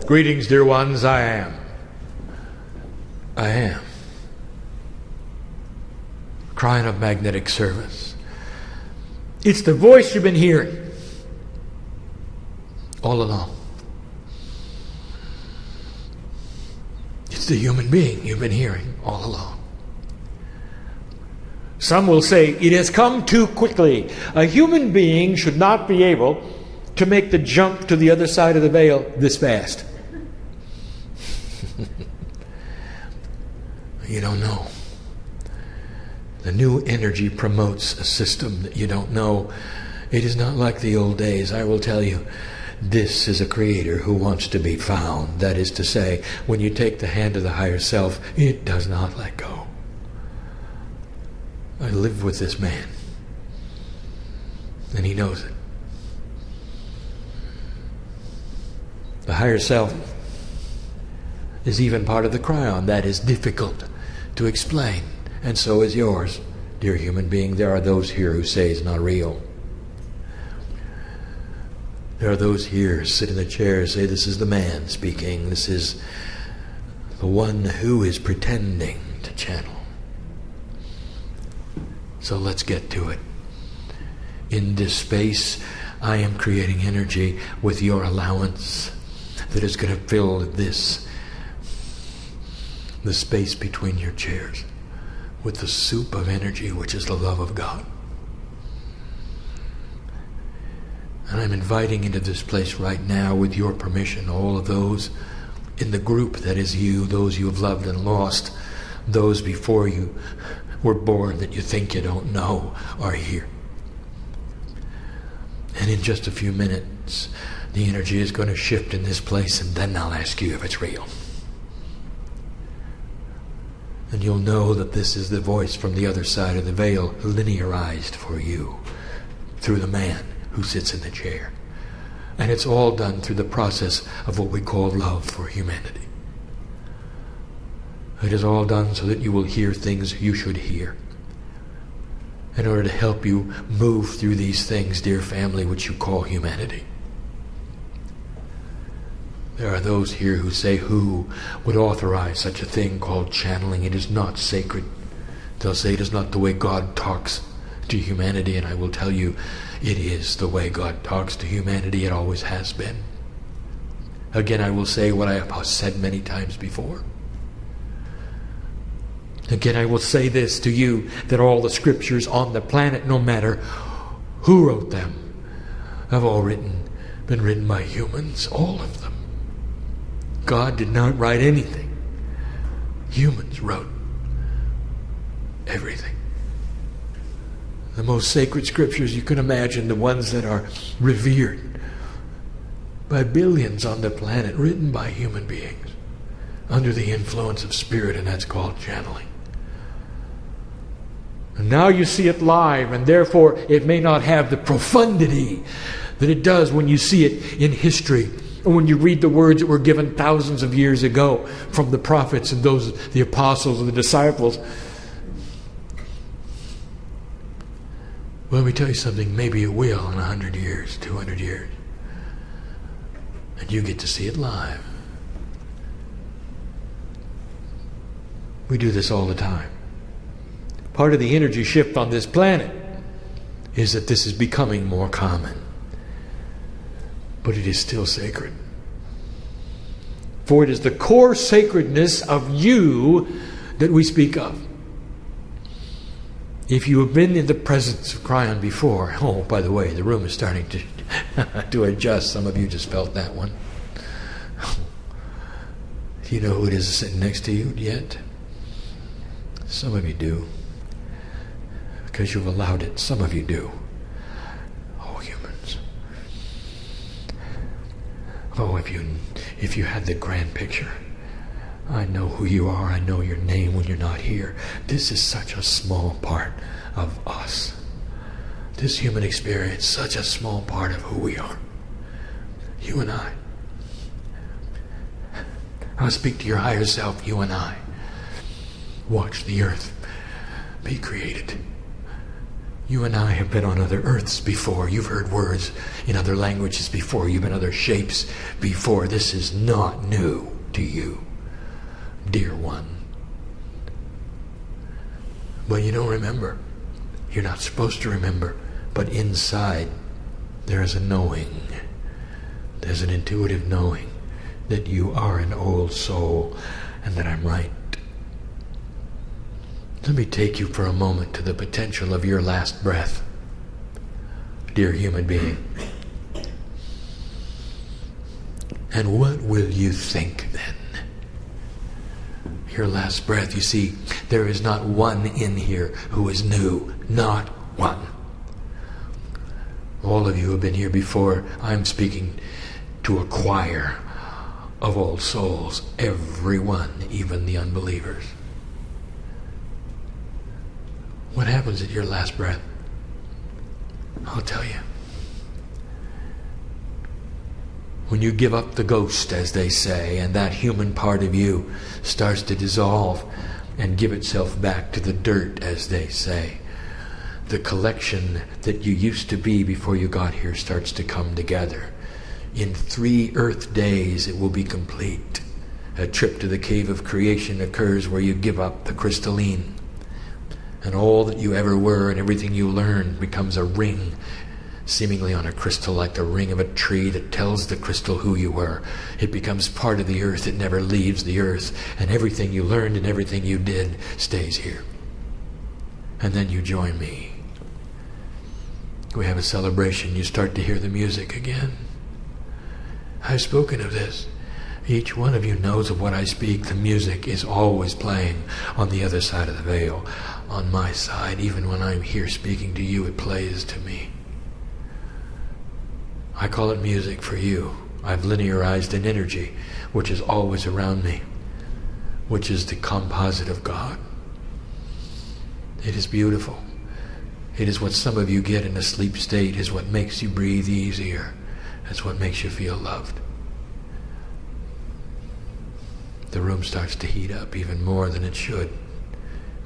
Greetings, dear ones. I am. Kryon of magnetic service. It's the voice you've been hearing all along. It's the human being you've been hearing all along. Some will say it has come too quickly. A human being should not be able to make the jump to the other side of the veil this fast. You don't know. The new energy promotes a system that you don't know. It is not like the old days, I will tell you. This is a creator who wants to be found. That is to say, when you take the hand of the higher self, it does not let go. I live with this man, and he knows it. The higher self is even part of the Kryon. That is difficult to explain, and so is yours, dear human being. There are those here who say it's not real. There are those here who sit in the chair say this is the man speaking. This is the one who is pretending to channel. So let's get to it. In this space, I am creating energy with your allowance that is going to fill the space between your chairs with the soup of energy, which is the love of God. And I'm inviting into this place right now, with your permission, all of those in the group that is you, those you have loved and lost, those before you were born that you think you don't know are here. And in just a few minutes, the energy is going to shift in this place, and then I'll ask you if it's real. And you'll know that this is the voice from the other side of the veil, linearized for you through the man who sits in the chair. And it's all done through the process of what we call love for humanity. It is all done so that you will hear things you should hear, in order to help you move through these things, dear family, which you call humanity. There are those here who say, who would authorize such a thing called channeling? It is not sacred. They'll say it is not the way God talks to humanity, and I will tell you, it is the way God talks to humanity. It always has been. Again, I will say what I have said many times before. Again, I will say this to you, that all the scriptures on the planet, no matter who wrote them, have all been written by humans, all of them. God did not write anything. Humans wrote everything. The most sacred scriptures you can imagine, the ones that are revered by billions on the planet, written by human beings under the influence of spirit, and that's called channeling. And now you see it live, and therefore it may not have the profundity that it does when you see it in history, or when you read the words that were given thousands of years ago from the prophets and those, the apostles and the disciples. Well, let me tell you something, maybe it will in 100 years, 200 years. And you get to see it live. We do this all the time. Part of the energy shift on this planet is that this is becoming more common. But it is still sacred. For it is the core sacredness of you that we speak of. If you have been in the presence of Kryon before, oh, by the way, the room is starting to adjust. Some of you just felt that one. Do you know who it is sitting next to you yet? Some of you do. Because you've allowed it. Some of you do. Oh, humans. Oh, if you had the grand picture. I know who you are. I know your name when you're not here. This is such a small part of us. This human experience, such a small part of who we are. You and I. I'll speak to your higher self, you and I. Watch the earth be created. You and I have been on other earths before. You've heard words in other languages before. You've been other shapes before. This is not new to you, dear one. But you don't remember. You're not supposed to remember. But inside, there is a knowing. There's an intuitive knowing that you are an old soul and that I'm right. Let me take you for a moment to the potential of your last breath, dear human being. And what will you think then? Your last breath, you see, there is not one in here who is new. Not one. All of you have been here before. I'm speaking to a choir of old souls. Everyone, even the unbelievers. What happens at your last breath? I'll tell you. When you give up the ghost, as they say, and that human part of you starts to dissolve and give itself back to the dirt, as they say, the collection that you used to be before you got here starts to come together. In 3 earth days it will be complete. A trip to the cave of creation occurs where you give up the crystalline. And all that you ever were and everything you learned becomes a ring, seemingly on a crystal, like the ring of a tree that tells the crystal who you were. It becomes part of the earth. It never leaves the earth. And everything you learned and everything you did stays here. And then you join me. We have a celebration. You start to hear the music again. I've spoken of this. Each one of you knows of what I speak. The music is always playing on the other side of the veil. On my side, even when I'm here speaking to you, it plays to me. I call it music for you. I've linearized an energy which is always around me, which is the composite of God. It is beautiful. It is what some of you get in a sleep state, is what makes you breathe easier. That's what makes you feel loved. The room starts to heat up even more than it should,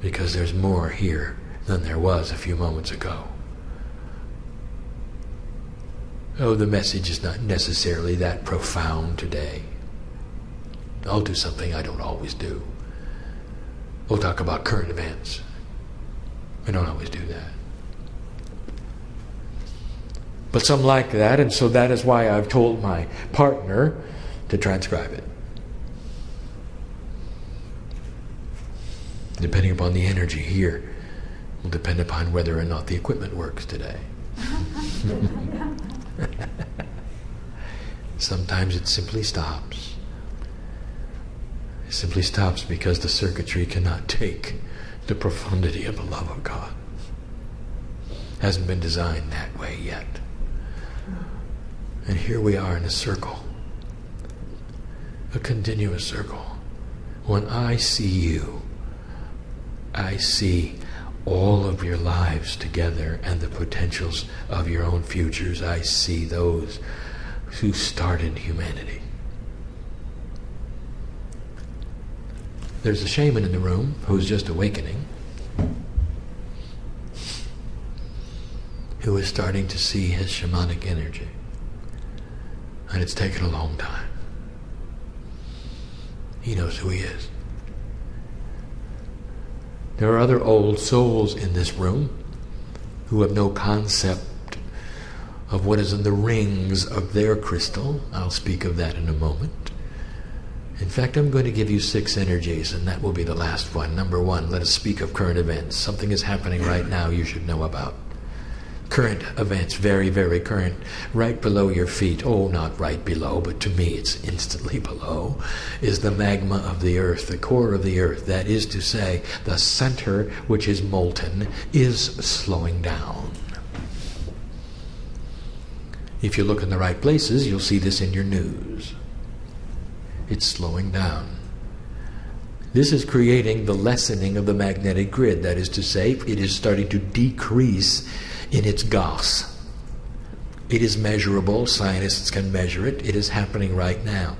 because there's more here than there was a few moments ago. Oh, the message is not necessarily that profound today. I'll do something I don't always do. We'll talk about current events. We don't always do that. But some like that, and so that is why I've told my partner to transcribe it. Depending upon the energy here, will depend upon whether or not the equipment works today. Sometimes it simply stops. It simply stops because the circuitry cannot take the profundity of the love of God. Hasn't been designed that way yet. And here we are in a circle. A continuous circle. When I see you, I see all of your lives together and the potentials of your own futures. I see those who started humanity. There's a shaman in the room who's just awakening, who is starting to see his shamanic energy. And it's taken a long time. He knows who he is. There are other old souls in this room who have no concept of what is in the rings of their crystal. I'll speak of that in a moment. In fact, I'm going to give you 6 energies, and that will be the last one. Number 1, let us speak of current events. Something is happening right now you should know about. Current events, very, very current, right below your feet. Oh, not right below, but to me it's instantly below, is the magma of the earth, the core of the earth. That is to say, the center, which is molten, is slowing down. If you look in the right places, you'll see this in your news. It's slowing down. This is creating the lessening of the magnetic grid. That is to say, it is starting to decrease in its gas. It is measurable. Scientists can measure it. It is happening right now.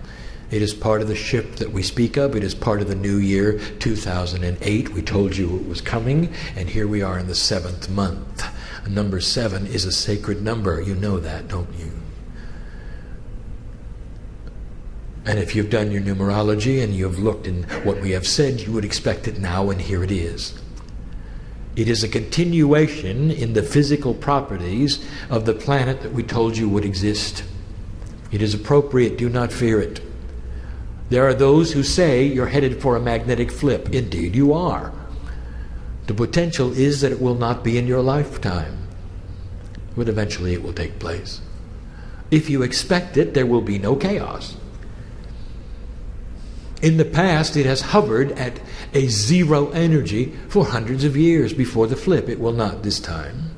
It is part of the shift that we speak of. It is part of the new year, 2008. We told you it was coming, and here we are in the 7th month. Number 7 is a sacred number. You know that, don't you? And if you've done your numerology and you've looked in what we have said, you would expect it now, and here it is. It is a continuation in the physical properties of the planet that we told you would exist. It is appropriate. Do not fear it. There are those who say you're headed for a magnetic flip. Indeed, you are. The potential is that it will not be in your lifetime, but eventually it will take place. If you expect it, there will be no chaos. In the past, it has hovered at a zero energy for hundreds of years before the flip. It will not this time.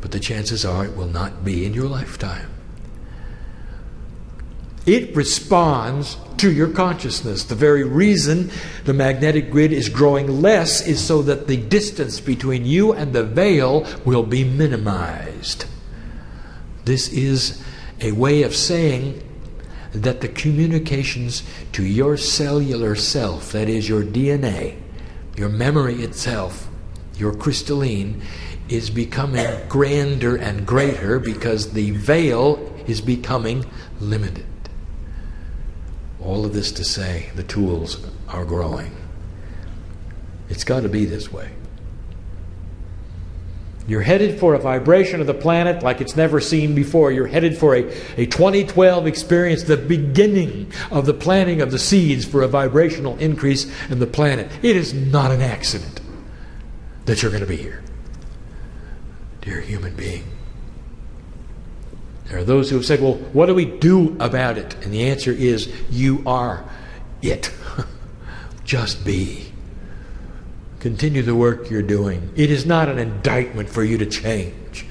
But the chances are it will not be in your lifetime. It responds to your consciousness. The very reason the magnetic grid is growing less is so that the distance between you and the veil will be minimized. This is a way of saying that the communications to your cellular self, that is your DNA, your memory itself, your crystalline, is becoming grander and greater because the veil is becoming limited. All of this to say the tools are growing. It's got to be this way. You're headed for a vibration of the planet like it's never seen before. You're headed for a 2012 experience, the beginning of the planting of the seeds for a vibrational increase in the planet. It is not an accident that you're going to be here, dear human being. There are those who have said, well, what do we do about it? And the answer is, you are it. Just be. Continue the work you're doing. It is not an indictment for you to change.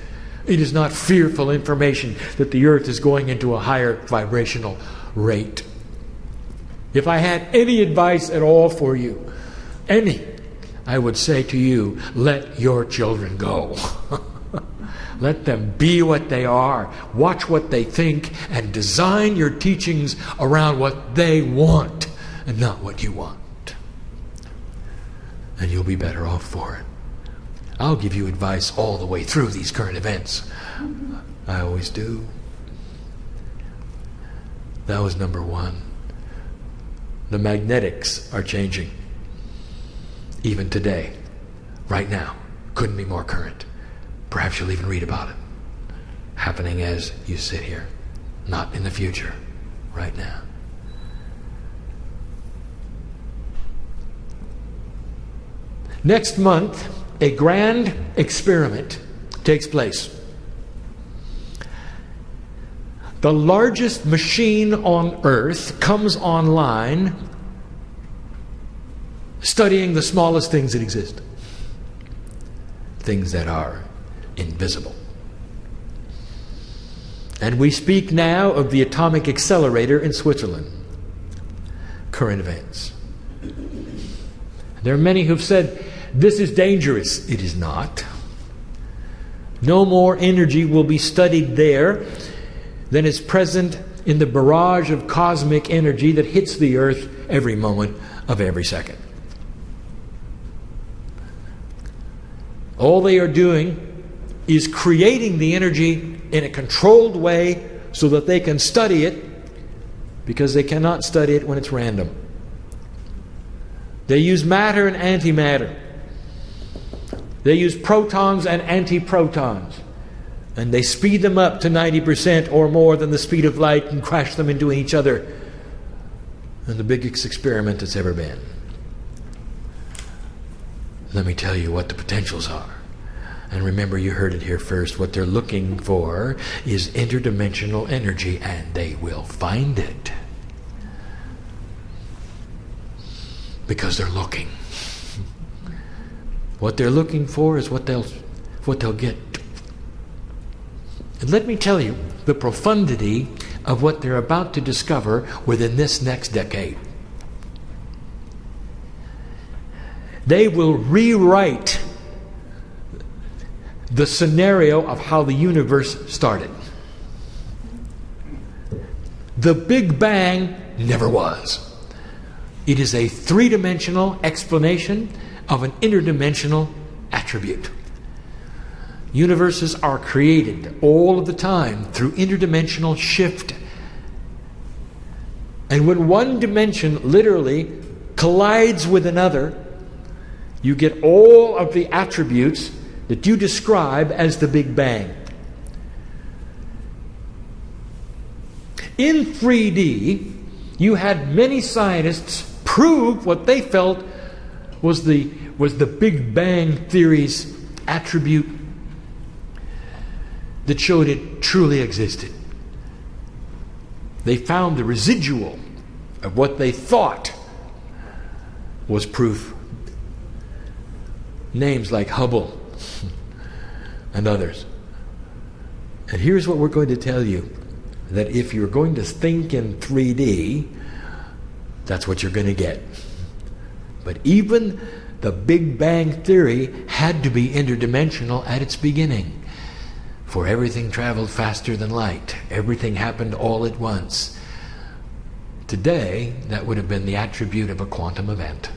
It is not fearful information that the earth is going into a higher vibrational rate. If I had any advice at all for you, I would say to you, let your children go. Let them be what they are. Watch what they think and design your teachings around what they want and not what you want. And you'll be better off for it. I'll give you advice all the way through these current events. I always do. That was number 1. The magnetics are changing. Even today, right now, couldn't be more current. Perhaps you'll even read about it. Happening as you sit here. Not in the future, right now. Next month, a grand experiment takes place. The largest machine on earth comes online studying the smallest things that exist. Things that are invisible. And we speak now of the atomic accelerator in Switzerland. Current events. There are many who've said, this is dangerous. It is not. No more energy will be studied there than is present in the barrage of cosmic energy that hits the earth every moment of every second. All they are doing is creating the energy in a controlled way so that they can study it, because they cannot study it when it's random. They use matter and antimatter. They use protons and antiprotons. And they speed them up to 90% or more than the speed of light and crash them into each other. And the biggest experiment that's ever been. Let me tell you what the potentials are. And remember, you heard it here first. What they're looking for is interdimensional energy, and they will find it. Because they're looking. What they're looking for is what they'll get. And let me tell you the profundity of what they're about to discover within this next decade. They will rewrite the scenario of how the universe started. The Big Bang never was. It is a three-dimensional explanation of an interdimensional attribute. Universes are created all of the time through interdimensional shift. And when one dimension literally collides with another, you get all of the attributes that you describe as the Big Bang. In 3D, you had many scientists prove what they felt was the Big Bang theory's attribute that showed it truly existed. They found the residual of what they thought was proof. Names like Hubble and others. And here's what we're going to tell you, that if you're going to think in 3D, that's what you're going to get. But even the Big Bang theory had to be interdimensional at its beginning. For everything traveled faster than light. Everything happened all at once. Today, that would have been the attribute of a quantum event.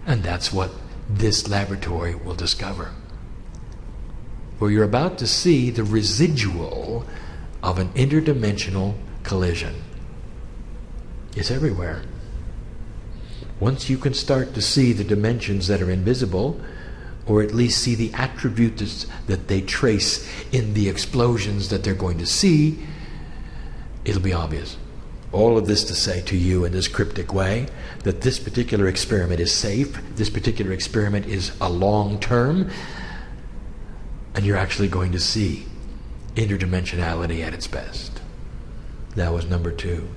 And that's what this laboratory will discover. For you're about to see the residual of an interdimensional collision. It's everywhere. Once you can start to see the dimensions that are invisible, or at least see the attributes that they trace in the explosions that they're going to see, it'll be obvious. All of this to say to you in this cryptic way that this particular experiment is safe, this particular experiment is a long term, and you're actually going to see interdimensionality at its best. That was number 2.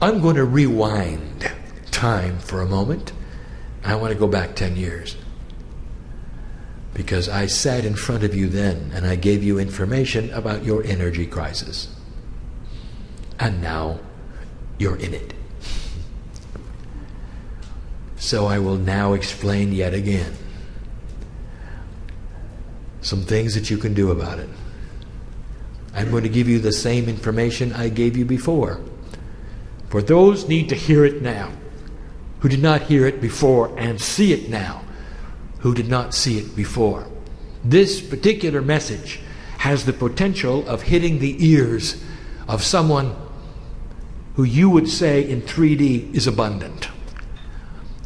I'm going to rewind time for a moment. I want to go back 10 years. Because I sat in front of you then and I gave you information about your energy crisis. And now you're in it. So I will now explain yet again some things that you can do about it. I'm going to give you the same information I gave you before. For those need to hear it now, who did not hear it before, and see it now, who did not see it before. This particular message has the potential of hitting the ears of someone who you would say in 3D is abundant.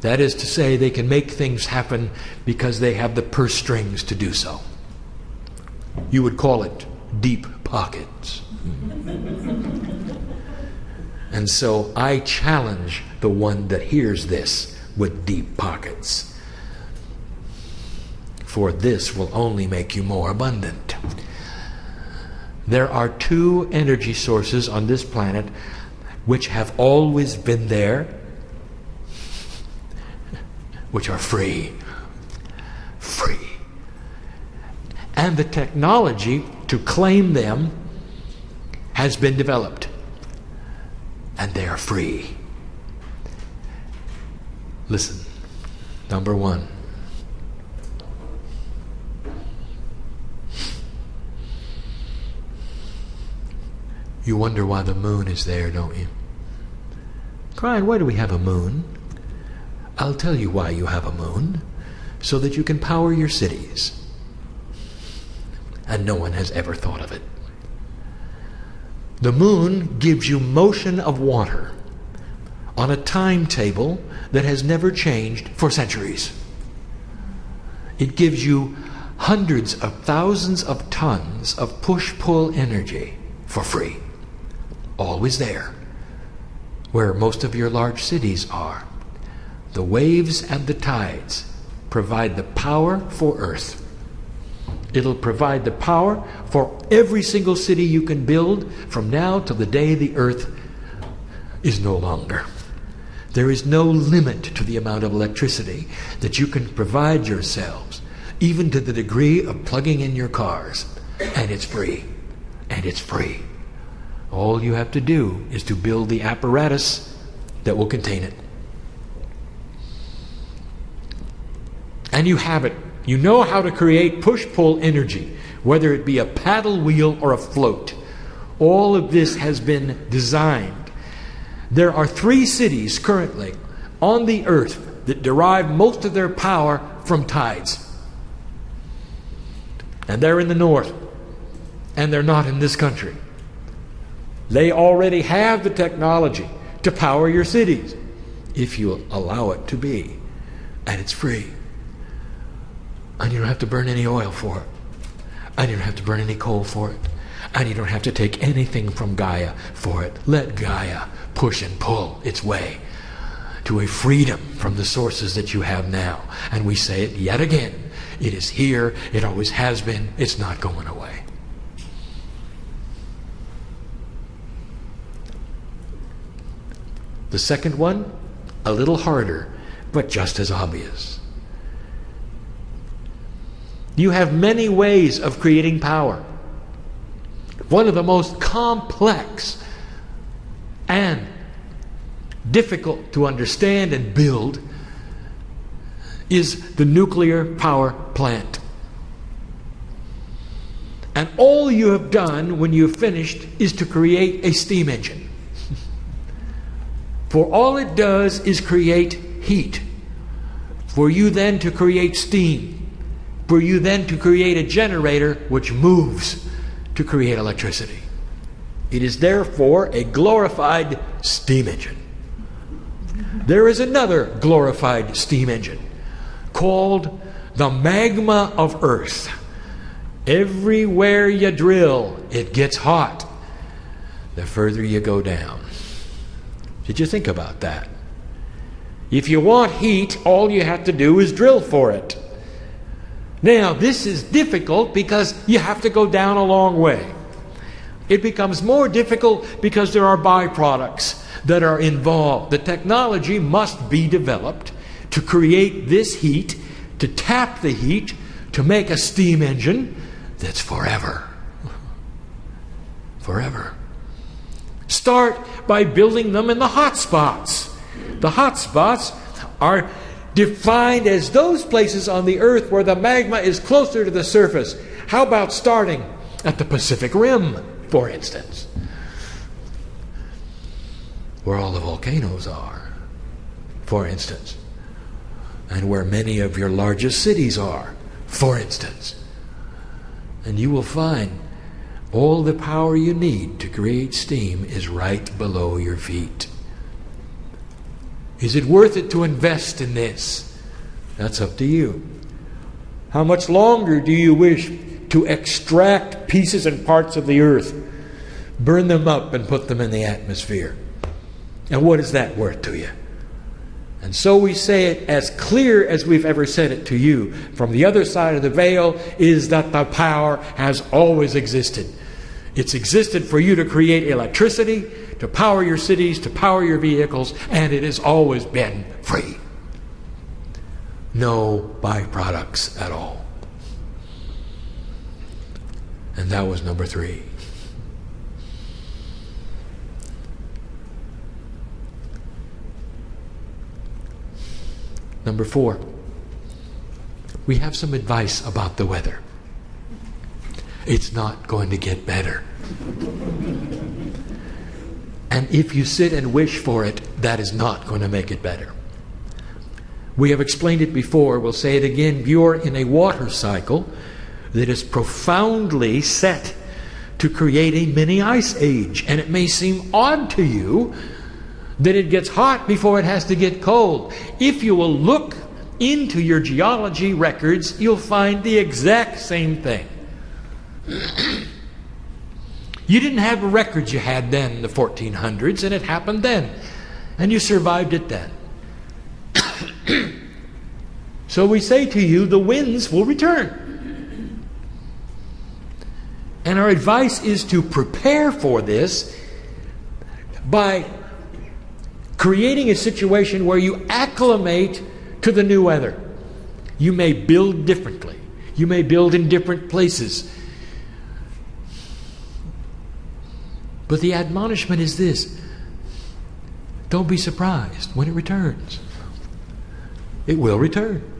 That is to say, they can make things happen because they have the purse strings to do so. You would call it deep pockets. And so I challenge the one that hears this with deep pockets. For this will only make you more abundant. There are 2 energy sources on this planet which have always been there, which are free. Free. And the technology to claim them has been developed. And they are free. Listen. Number 1. You wonder why the moon is there, don't you? Kryon, why do we have a moon? I'll tell you why you have a moon. So that you can power your cities. And no one has ever thought of it. The moon gives you motion of water on a timetable that has never changed for centuries. It gives you hundreds of thousands of tons of push-pull energy for free. Always there, where most of your large cities are. The waves and the tides provide the power for Earth. It'll provide the power for every single city you can build from now till the day the Earth is no longer. There is no limit to the amount of electricity that you can provide yourselves, even to the degree of plugging in your cars. And it's free. And it's free. All you have to do is to build the apparatus that will contain it. And you have it. You know how to create push-pull energy, whether it be a paddle wheel or a float. All of this has been designed. There are 3 cities currently on the earth that derive most of their power from tides. And they're in the north, and they're not in this country. They already have the technology to power your cities, if you allow it to be. And it's free. And you don't have to burn any oil for it. And you don't have to burn any coal for it. And you don't have to take anything from Gaia for it. Let Gaia push and pull its way to a freedom from the sources that you have now. And we say it yet again. It is here. It always has been. It's not going away. The second one, a little harder, but just as obvious. You have many ways of creating power. One of the most complex and difficult to understand and build is the nuclear power plant. And all you have done when you've finished is to create a steam engine. For all it does is create heat. For you then to create steam. For you then to create a generator which moves to create electricity. It is therefore a glorified steam engine. There is another glorified steam engine called the magma of Earth. Everywhere you drill, it gets hot the further you go down. Did you think about that? If you want heat, all you have to do is drill for it. Now, this is difficult because you have to go down a long way. It becomes more difficult because there are byproducts that are involved. The technology must be developed to create this heat, to tap the heat, to make a steam engine that's forever. Forever. Start by building them in the hot spots. The hot spots are defined as those places on the earth where the magma is closer to the surface. How about starting at the Pacific Rim, for instance, where all the volcanoes are, for instance, and where many of your largest cities are, for instance. And you will find all the power you need to create steam is right below your feet. Is it worth it to invest in this? That's up to you. How much longer do you wish to extract pieces and parts of the earth, burn them up and put them in the atmosphere? And what is that worth to you? And so we say it as clear as we've ever said it to you. From the other side of the veil is that the power has always existed. It's existed for you to create electricity, to power your cities, to power your vehicles, and it has always been free. No byproducts at all. And that was number 3. Number 4, we have some advice about the weather. It's not going to get better. And if you sit and wish for it, that is not going to make it better. We have explained it before, we'll say it again. You're in a water cycle that is profoundly set to create a mini ice age. And it may seem odd to you that it gets hot before it has to get cold. If you will look into your geology records, you'll find the exact same thing. You didn't have the records you had then in the 1400s, and it happened then. And you survived it then. So we say to you, the winds will return. And our advice is to prepare for this by creating a situation where you acclimate to the new weather. You may build differently. You may build in different places. But the admonishment is this: don't be surprised when it returns. It will return.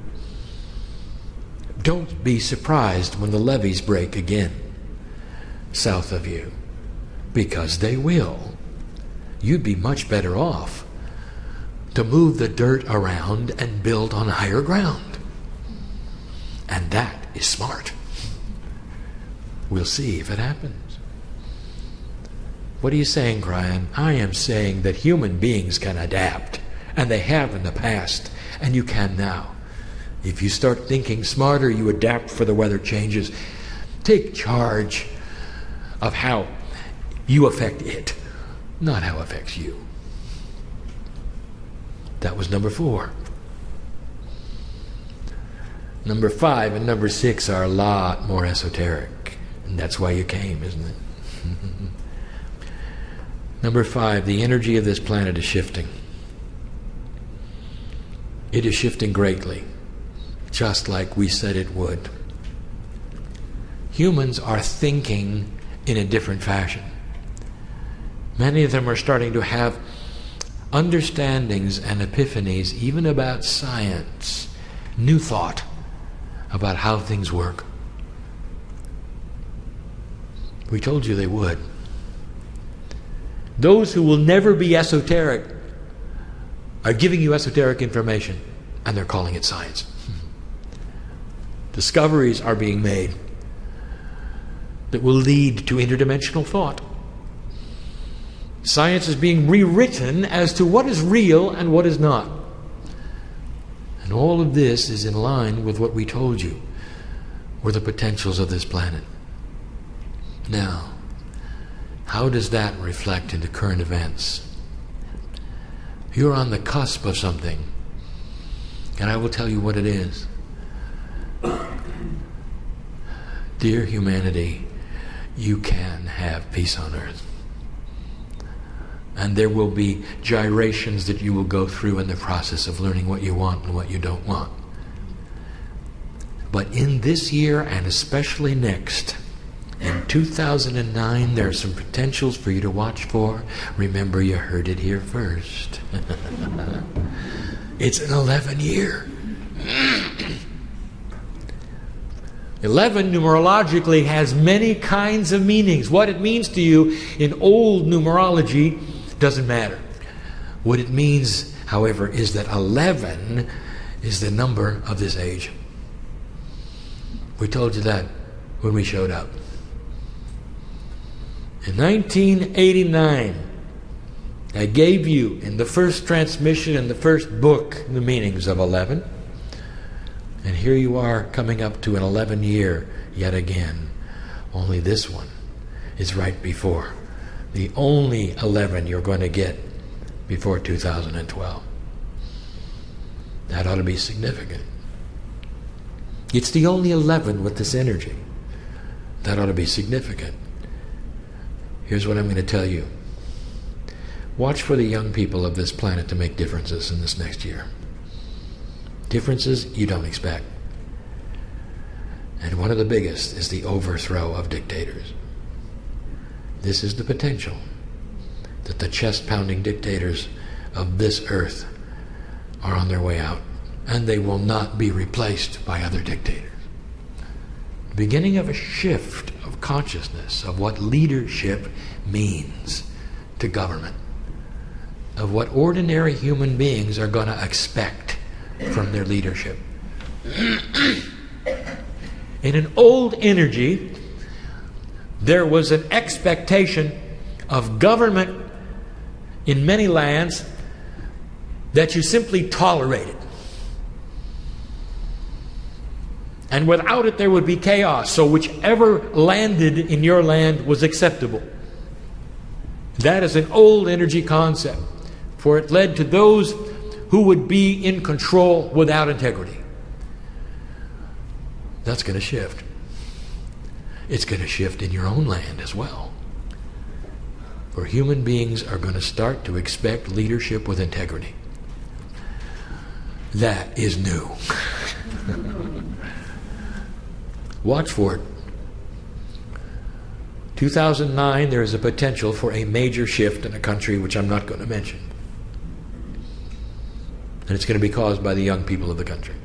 Don't be surprised when the levees break again south of you, because they will. You'd be much better off to move the dirt around and build on higher ground. And that is smart. We'll see if it happens. What are you saying, Kryon? I am saying that human beings can adapt, and they have in the past, and you can now. If you start thinking smarter, you adapt for the weather changes. Take charge of how you affect it, not how it affects you. That was number 4. Number 5 and number 6 are a lot more esoteric. And that's why you came, isn't it? Number 5, the energy of this planet is shifting. It is shifting greatly, just like we said it would. Humans are thinking in a different fashion. Many of them are starting to have understandings and epiphanies, even about science, new thought about how things work. We told you they would. Those who will never be esoteric are giving you esoteric information, and they're calling it science. Discoveries are being made that will lead to interdimensional thought. Science is being rewritten as to what is real and what is not. And all of this is in line with what we told you were the potentials of this planet. Now, how does that reflect into current events? You're on the cusp of something, and I will tell you what it is. Dear humanity, you can have peace on earth. And there will be gyrations that you will go through in the process of learning what you want and what you don't want. But in this year, and especially next, in 2009, there are some potentials for you to watch for. Remember, you heard it here first. It's an 11 year. 11 numerologically has many kinds of meanings. What it means to you in old numerology doesn't matter. What it means, however, is that 11 is the number of this age. We told you that when we showed up. In 1989, I gave you in the first transmission, in the first book, the meanings of 11. And here you are coming up to an 11 year yet again. Only this one is right before. The only 11 you're going to get before 2012. That ought to be significant. It's the only 11 with this energy. That ought to be significant. Here's what I'm going to tell you. Watch for the young people of this planet to make differences in this next year. Differences you don't expect. And one of the biggest is the overthrow of dictators. This is the potential that the chest-pounding dictators of this earth are on their way out, and they will not be replaced by other dictators. The beginning of a shift of consciousness of what leadership means to government, of what ordinary human beings are going to expect from their leadership. In an old energy, there was an expectation of government in many lands that you simply tolerated. And without it, there would be chaos. So whichever landed in your land was acceptable. That is an old energy concept, for it led to those who would be in control without integrity. That's going to shift. It's going to shift in your own land as well. For human beings are going to start to expect leadership with integrity. That is new. Watch for it. 2009, there is a potential for a major shift in a country which I'm not going to mention. And it's going to be caused by the young people of the country.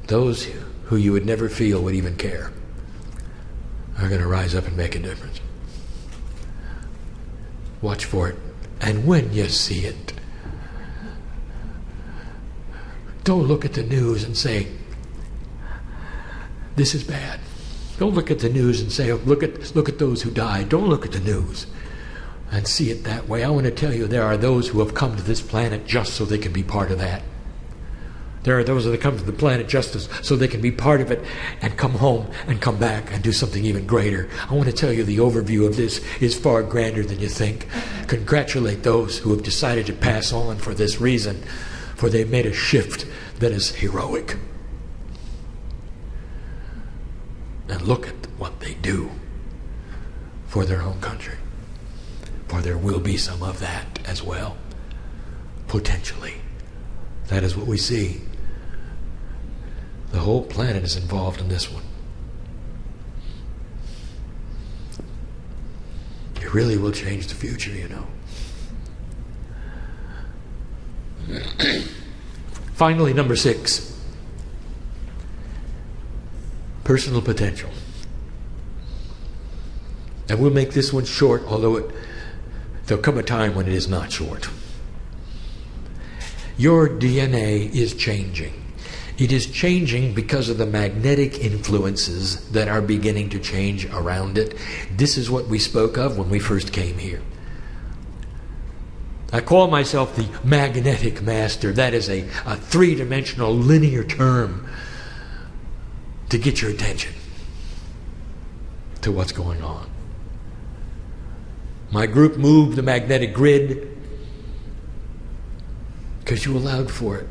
Those who you would never feel would even care are going to rise up and make a difference. Watch for it And when you see it, don't look at the news and say, this is bad. Don't look at the news and say, oh, look at those who died. Don't look at the news and see it that way. I want to tell you, there are those who have come to this planet just so they can be part of that. There are those that come to the planet just so they can be part of it and come home and come back and do something even greater. I want to tell you, the overview of this is far grander than you think. Congratulate those who have decided to pass on for this reason, for they've made a shift that is heroic. And look at what they do for their own country. For there will be some of that as well, potentially. That is what we see. The whole planet is involved in this one. It really will change the future, you know. Finally, number 6. Personal potential. And we'll make this one short, although there'll come a time when it is not short. Your DNA is changing. It is changing because of the magnetic influences that are beginning to change around it. This is what we spoke of when we first came here. I call myself the magnetic master. That is a three-dimensional linear term to get your attention to what's going on. My group moved the magnetic grid because you allowed for it.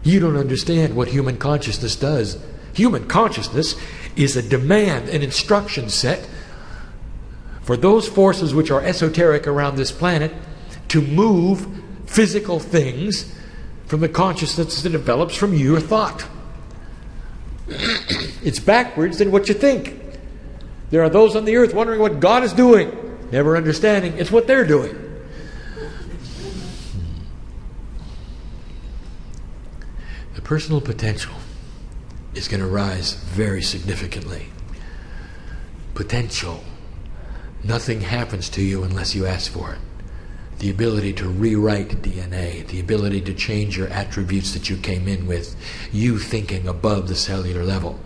You don't understand what human consciousness does. Human consciousness is a demand, an instruction set for those forces which are esoteric around this planet to move physical things from the consciousness that develops from your thought. It's backwards than what you think. There are those on the earth wondering what God is doing, never understanding it's what they're doing. The personal potential is going to rise very significantly. Potential. Nothing happens to you unless you ask for it. The ability to rewrite DNA, the ability to change your attributes that you came in with, you thinking above the cellular level,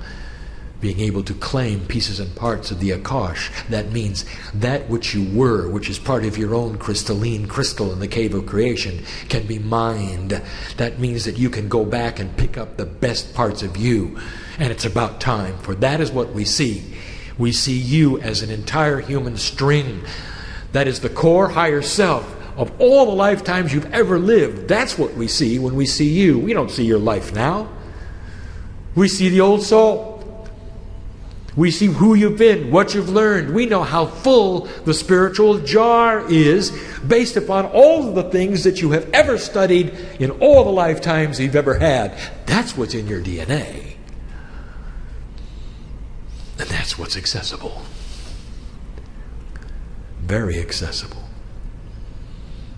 being able to claim pieces and parts of the Akash. That means that which you were, which is part of your own crystalline crystal in the cave of creation, can be mined. That means that you can go back and pick up the best parts of you. And it's about time, for that is what we see. We see you as an entire human string. That is the core higher self of all the lifetimes you've ever lived. That's what we see when we see you. We don't see your life now. We see the old soul. We see who you've been, what you've learned. We know how full the spiritual jar is based upon all of the things that you have ever studied in all the lifetimes you've ever had. That's what's in your DNA. And that's what's accessible. Very accessible.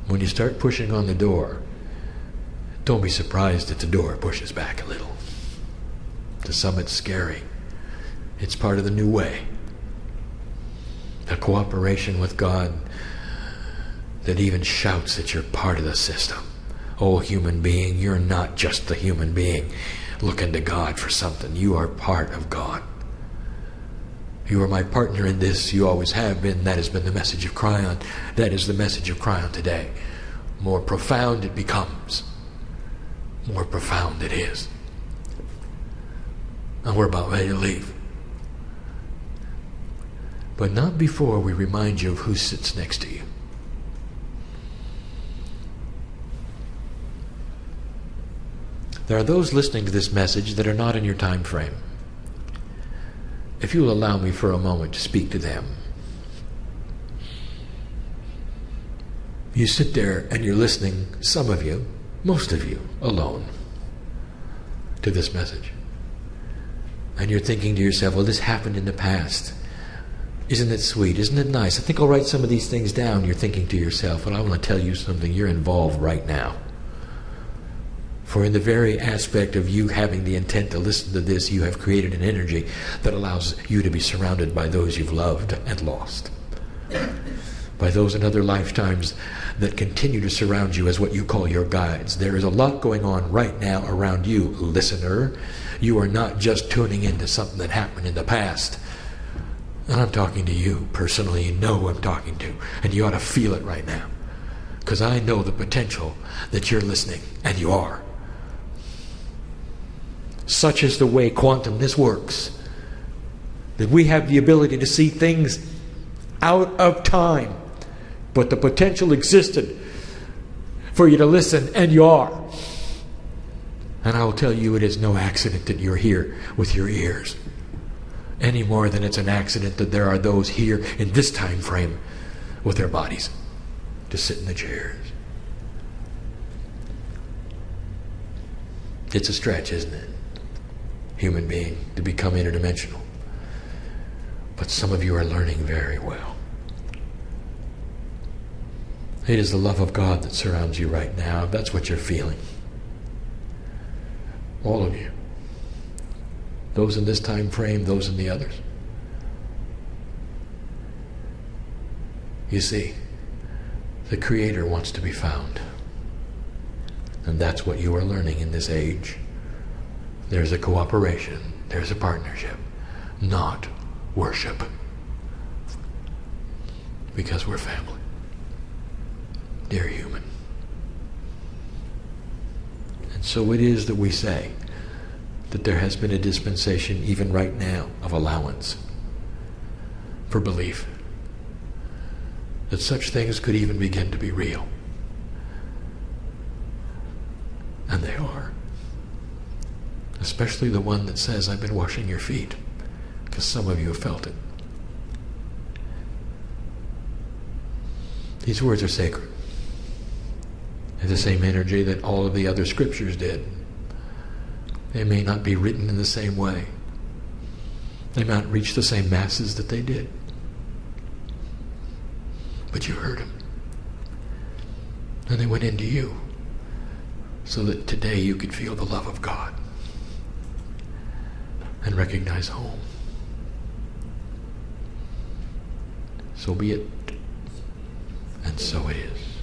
When you start pushing on the door, don't be surprised that the door pushes back a little. To some it's scary. It's part of the new way. A cooperation with God that even shouts that you're part of the system. Oh, human being, you're not just the human being looking to God for something. You are part of God. You are my partner in this. You always have been. That has been the message of Kryon. That is the message of Kryon today. More profound it becomes, more profound it is. And we're about ready to leave. But not before we remind you of who sits next to you. There are those listening to this message that are not in your time frame. If you'll allow me for a moment to speak to them. You sit there and you're listening, some of you, most of you, alone, to this message. And you're thinking to yourself, well, this happened in the past. Isn't it sweet? Isn't it nice? I think I'll write some of these things down. You're thinking to yourself, well, I want to tell you something. You're involved right now. For in the very aspect of you having the intent to listen to this, you have created an energy that allows you to be surrounded by those you've loved and lost. by those in other lifetimes that continue to surround you as what you call your guides. There is a lot going on right now around you, listener. You are not just tuning into something that happened in the past. And I'm talking to you personally. You know who I'm talking to. And you ought to feel it right now. Because I know the potential that you're listening. And you are. Such is the way quantumness works. That we have the ability to see things out of time. But the potential existed for you to listen, and you are. And I will tell you, it is no accident that you're here with your ears. Any more than it's an accident that there are those here in this time frame with their bodies to sit in the chairs. It's a stretch, isn't it? Human being to become interdimensional. But some of you are learning very well. It is the love of God that surrounds you right now. If that's what you're feeling. All of you. Those in this time frame, those in the others. You see, the Creator wants to be found. And that's what you are learning in this age. There's a cooperation. There's a partnership. Not worship. Because we're family. Dear human. And so it is that we say that there has been a dispensation, even right now, of allowance for belief. That such things could even begin to be real. And they are. Especially the one that says, I've been washing your feet. Because some of you have felt it. These words are sacred. They're the same energy that all of the other scriptures did. They may not be written in the same way. They may not reach the same masses that they did. But you heard them. And they went into you. So that today you could feel the love of God. And recognize home. So be it. And so it is.